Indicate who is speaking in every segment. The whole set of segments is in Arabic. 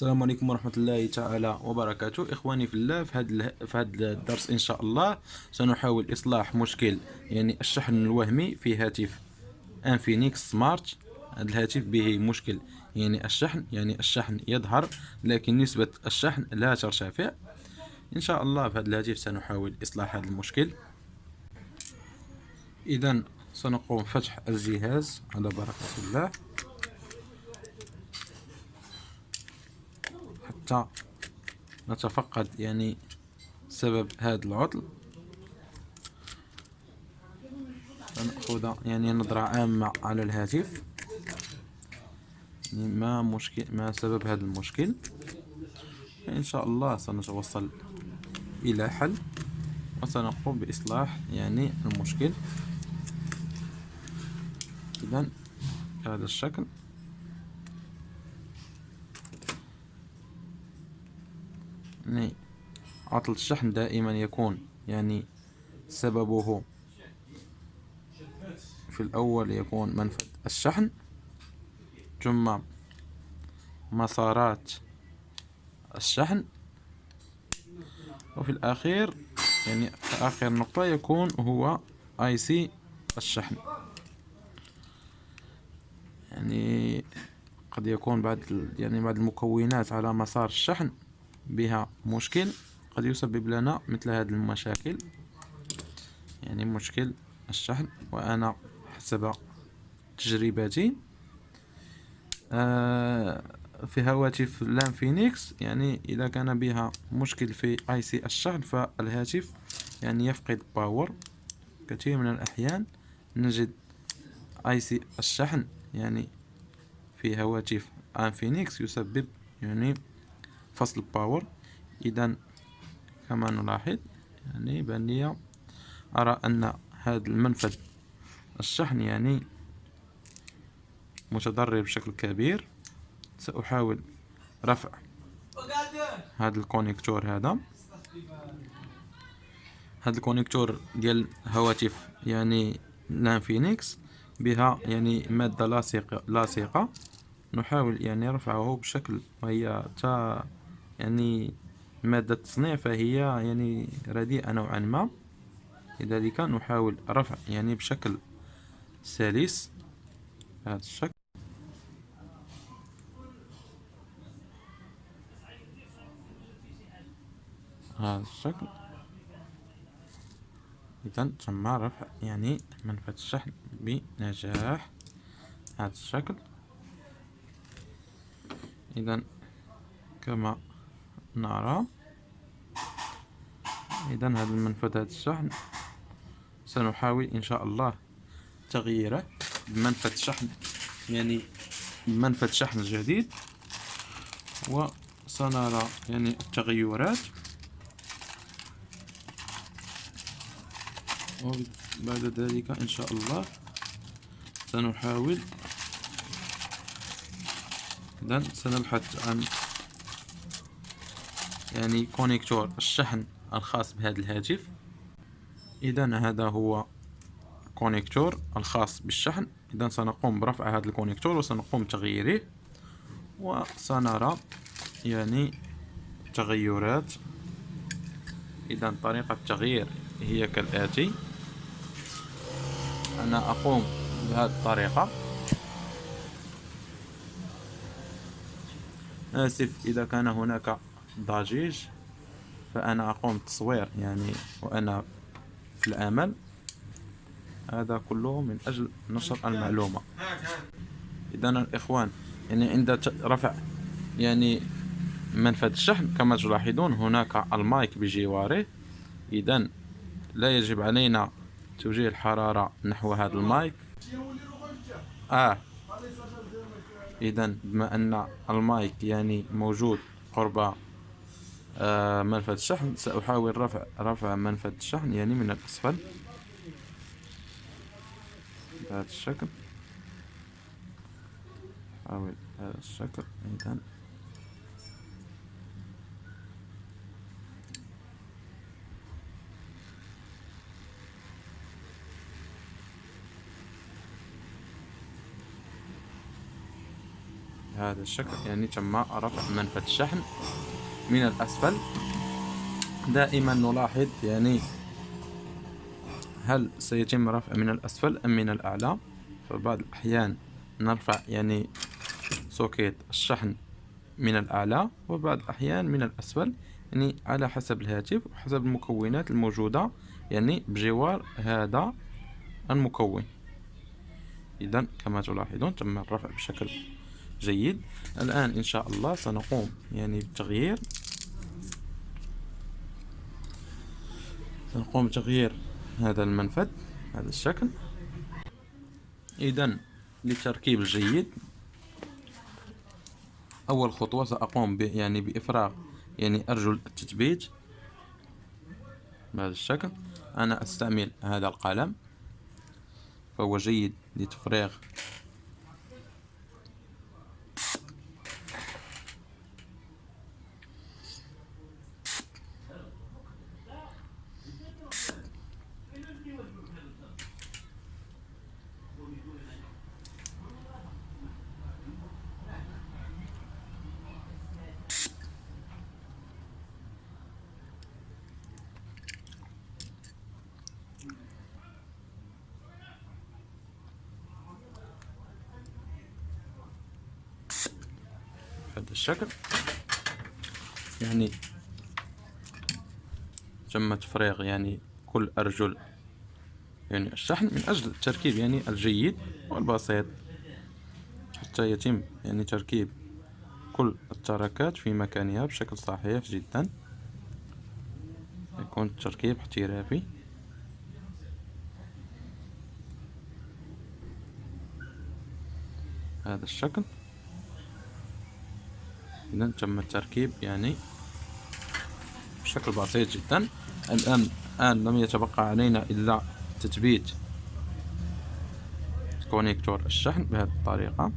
Speaker 1: السلام عليكم ورحمة الله تعالى وبركاته. إخواني في الله، في هذا الدرس إن شاء الله سنحاول إصلاح مشكل الشحن الوهمي في هاتف انفينيكس سمارت. هذا الهاتف به مشكل الشحن يظهر لكن نسبة الشحن لا ترتفع. إن شاء الله في هذا الهاتف سنحاول إصلاح هذا المشكل. إذا سنقوم فتح الجهاز على بركة الله حتى نتفقد سبب هذا العطل. سنأخذ نظرة عامة على الهاتف، ما سبب هذا المشكل. إن شاء الله سنتوصل إلى حل وسنقوم بإصلاح المشكل. إذا بهذا الشكل عطل الشحن دائما يكون سببه في الأول يكون منفذ الشحن، ثم مسارات الشحن، وفي الأخير آخر نقطة يكون هو IC الشحن. قد يكون بعض المكونات على مسار الشحن بها مشكل، قد يسبب لنا مثل هذه المشاكل، مشكل الشحن. وأنا حسب تجربتي في هواتف الانفينيكس إذا كان بها مشكل في IC الشحن فالهاتف يفقد باور. كثير من الأحيان نجد IC الشحن في هواتف انفينيكس يسبب فصل باور. إذا كما نلاحظ بأني أرى أن هذا المنفذ الشحن متضرر بشكل كبير. سأحاول رفع هذا الكونيكتور. هذا الكونيكتور ديال هواتف الانفينيكس بها مادة لاصقة. نحاول رفعه بشكل، وهي مادة تصنيع، فهي رديئة نوعا ما، لذلك نحاول رفع بشكل سلس بهذا الشكل. هذا الشكل. إذا تم رفع منفذ الشحن بنجاح. هذا الشكل. إذا كما نرى، هذا المنفذ الشحن سنحاول إن شاء الله تغييره بمنفذ شحن بمنفذ شحن جديد، وسنرى التغيرات. وبعد ذلك إن شاء الله سنحاول سنبحث عن كونيكتور الشحن الخاص بهذا الهاتف. إذا هذا هو كونيكتور الخاص بالشحن. إذا سنقوم برفع هذا الكونيكتور وسنقوم بتغييره، وسنرى تغيرات. إذا طريقة التغيير هي كالآتي. أنا أقوم بهذه الطريقة. آسف إذا كان هناك ضجيج، فأنا أقوم بالتصوير وأنا في العمل. هذا كله من أجل نشر المعلومة. إذا الإخوان عند رفع منفذ الشحن كما تلاحظون هناك المايك بجواره. إذا لا يجب علينا توجيه الحرارة نحو هذا المايك. إذا بما أن المايك موجود قرب منفذ الشحن، سأحاول رفع منفذ الشحن من الأسفل بهذا الشكل. أحاول بهذا الشكل. إذا بهذا الشكل، يعني تم رفع منفذ الشحن من الأسفل. دائما نلاحظ يعني هل سيتم رفع من الأسفل أم من الأعلى. فبعض الأحيان نرفع يعني سوكيت الشحن من الأعلى، وبعض الأحيان من الأسفل، يعني على حسب الهاتف وحسب المكونات الموجودة يعني بجوار هذا المكون. إذا كما تلاحظون تم الرفع بشكل جيد. الآن إن شاء الله سنقوم يعني بتغيير هذا المنفذ بهذا الشكل. إذا للتركيب الجيد، أول خطوة سأقوم يعني بإفراغ يعني أرجل التثبيت بهذا الشكل. أنا أستعمل هذا القلم، فهو جيد لتفريغ بهذا الشكل. يعني تم تفريغ يعني كل أرجل يعني الشحن من أجل التركيب يعني الجيد والبسيط، حتى يتم يعني تركيب كل التركات في مكانها بشكل صحيح جدا، يكون التركيب احترافي. هذا الشكل. إذا تم التركيب يعني بشكل بسيط جدا. الآن لم يتبقى علينا إلا تثبيت كونيكتور الشحن بهذه الطريقة.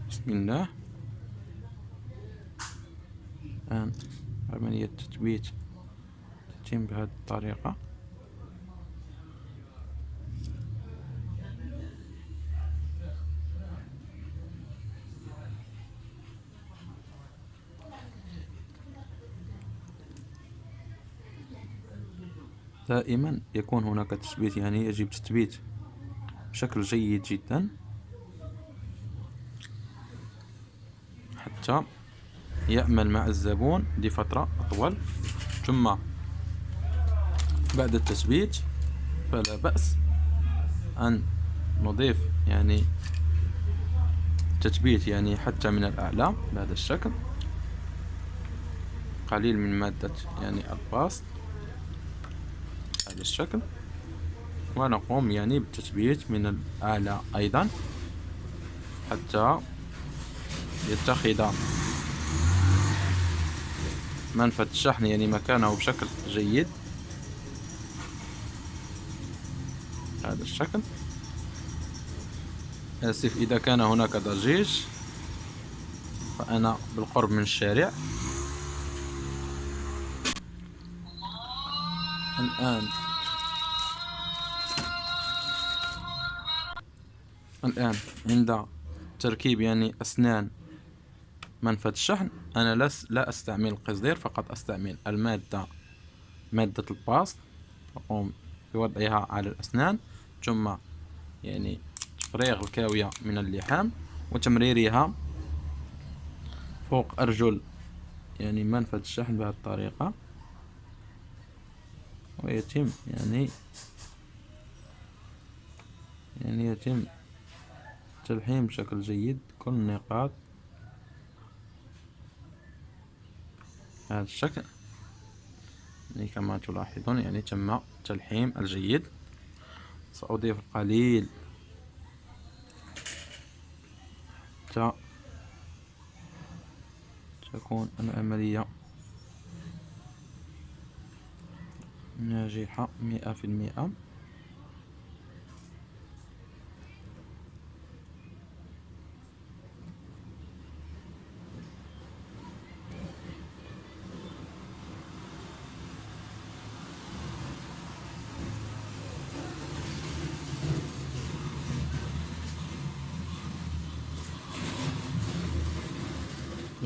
Speaker 1: بسم الله. الآن عملية التثبيت تتم بهذه الطريقة. دائما يكون هناك تثبيت، يعني يجب تثبيت بشكل جيد جدا حتى يعمل مع الزبون لفترة أطول. ثم بعد التثبيت فلا بأس أن نضيف يعني تثبيت يعني حتى من الأعلى بهذا الشكل، قليل من مادة يعني الباست بهذا الشكل، ونقوم يعني بالتثبيت من الأعلى أيضا حتى يتخذ منفذ الشحن يعني مكانه بشكل جيد بهذا الشكل. آسف إذا كان هناك ضجيج، فأنا بالقرب من الشارع. الآن عند تركيب يعني أسنان منفذ الشحن، أنا لا أستعمل القصدير، فقط أستعمل مادة الباست. أقوم بوضعها على الأسنان، ثم يعني تفريغ الكاوية من اللحام وتمريرها فوق أرجل يعني منفذ الشحن بهذه الطريقة، ويتم يعني يتم تلحيم بشكل جيد كل النقاط بهذا الشكل. يعني كما تلاحظون يعني تم تلحيم الجيد. سأضيف القليل حتى تكون العملية ناجحة 100%.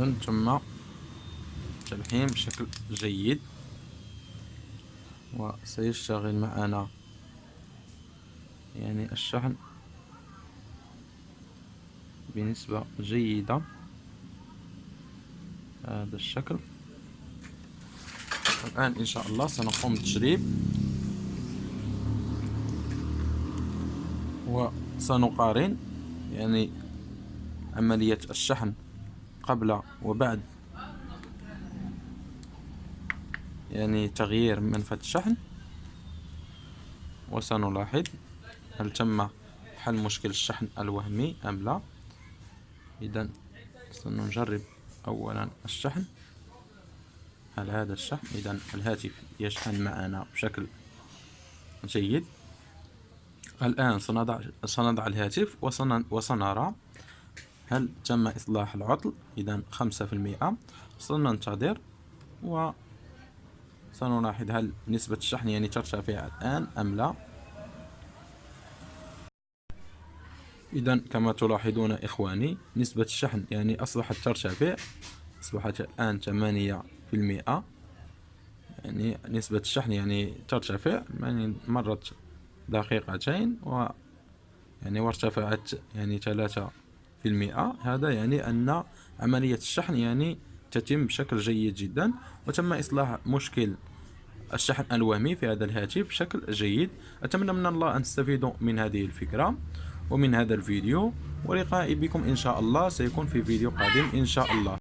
Speaker 1: إذن تم تلحيم بشكل جيد، وسيشتغل معنا يعني الشحن بنسبة جيدة هذا الشكل. الآن إن شاء الله سنقوم بالتجريب وسنقارن يعني عملية الشحن قبل وبعد يعني تغيير منفذ الشحن، وسنلاحظ هل تم حل مشكل الشحن الوهمي أم لا. إذا سنجرب أولا الشحن، هل هذا الشحن إذا الهاتف يشحن معنا بشكل جيد. الآن سنضع الهاتف وسنرى هل تم إصلاح العطل، إذا 5%. سننتظر وسنلاحظ هل نسبة الشحن يعني ترتفع الآن أم لا. إذا كما تلاحظون إخواني نسبة الشحن يعني أصبحت ترتفع، أصبحت الآن 8%. يعني نسبة الشحن يعني ترتفع، يعني مرت دقيقتين يعني وارتفعت يعني 3%. هذا يعني أن عملية الشحن يعني تتم بشكل جيد جدا، وتم إصلاح مشكل الشحن الوهمي في هذا الهاتف بشكل جيد. أتمنى من الله أن تستفيدوا من هذه الفكرة ومن هذا الفيديو، ولقائي بكم إن شاء الله سيكون في فيديو قادم إن شاء الله.